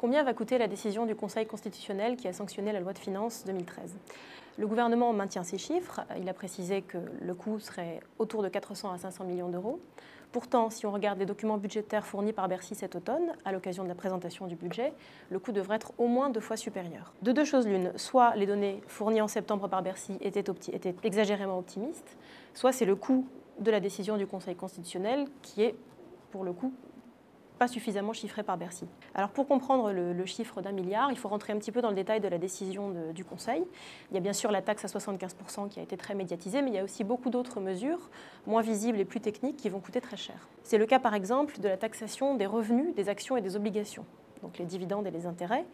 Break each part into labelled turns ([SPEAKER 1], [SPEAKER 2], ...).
[SPEAKER 1] Combien va coûter la décision du Conseil constitutionnel qui a sanctionné la loi de finances 2013 ? Le gouvernement maintient ces chiffres. Il a précisé que le coût serait autour de 400 à 500 millions d'euros. Pourtant, si on regarde les documents budgétaires fournis par Bercy cet automne, à l'occasion de la présentation du budget, le coût devrait être au moins 2 fois supérieur. De deux choses l'une, soit les données fournies en septembre par Bercy étaient exagérément optimistes, soit c'est le coût de la décision du Conseil constitutionnel qui est, pour le coup, pas suffisamment chiffré par Bercy. Alors pour comprendre le chiffre d'1 milliard, il faut rentrer un petit peu dans le détail de la décision du Conseil. Il y a bien sûr la taxe à 75% qui a été très médiatisée, mais il y a aussi beaucoup d'autres mesures, moins visibles et plus techniques, qui vont coûter très cher. C'est le cas par exemple de la taxation des revenus, des actions et des obligations, donc les dividendes et les intérêts.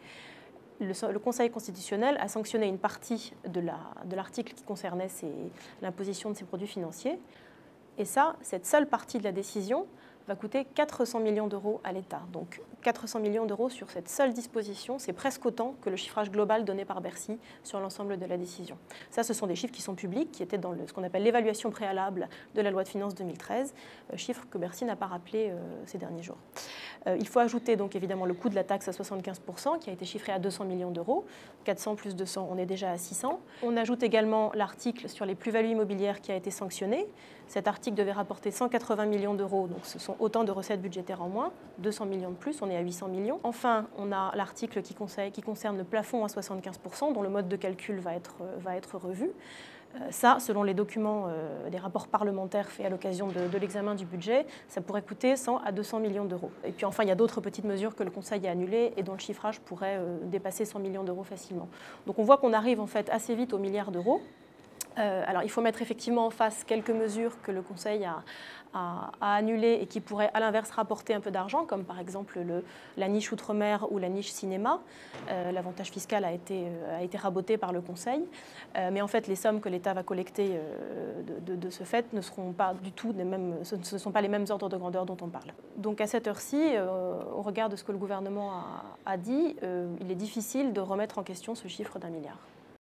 [SPEAKER 1] Le Conseil constitutionnel a sanctionné une partie de l'article qui concernait l'imposition de ces produits financiers. Et ça, cette seule partie de la décision va coûter 400 millions d'euros à l'État. Donc 400 millions d'euros sur cette seule disposition, c'est presque autant que le chiffrage global donné par Bercy sur l'ensemble de la décision. Ça, ce sont des chiffres qui sont publics, qui étaient dans ce qu'on appelle l'évaluation préalable de la loi de finances 2013, chiffre que Bercy n'a pas rappelé ces derniers jours. Il faut ajouter donc évidemment le coût de la taxe à 75% qui a été chiffré à 200 millions d'euros. 400 plus 200, on est déjà à 600. On ajoute également l'article sur les plus-values immobilières qui a été sanctionné. Cet article devait rapporter 180 millions d'euros, donc ce sont autant de recettes budgétaires en moins, 200 millions de plus, on est à 800 millions. Enfin, on a l'article qui concerne le plafond à 75%, dont le mode de calcul va être revu. Ça, selon les documents des rapports parlementaires faits à l'occasion de l'examen du budget, ça pourrait coûter 100 à 200 millions d'euros. Et puis enfin, il y a d'autres petites mesures que le Conseil a annulées et dont le chiffrage pourrait dépasser 100 millions d'euros facilement. Donc on voit qu'on arrive en fait assez vite au milliard d'euros. Alors il faut mettre effectivement en face quelques mesures que le Conseil a annulées et qui pourraient à l'inverse rapporter un peu d'argent, comme par exemple la niche outre-mer ou la niche cinéma. L'avantage fiscal a été raboté par le Conseil. Mais en fait, les sommes que l'État va collecter de ce fait ne seront pas du tout ce ne sont pas les mêmes ordres de grandeur dont on parle. Donc à cette heure-ci, au regard de ce que le gouvernement a dit, il est difficile de remettre en question ce chiffre d'1 milliard.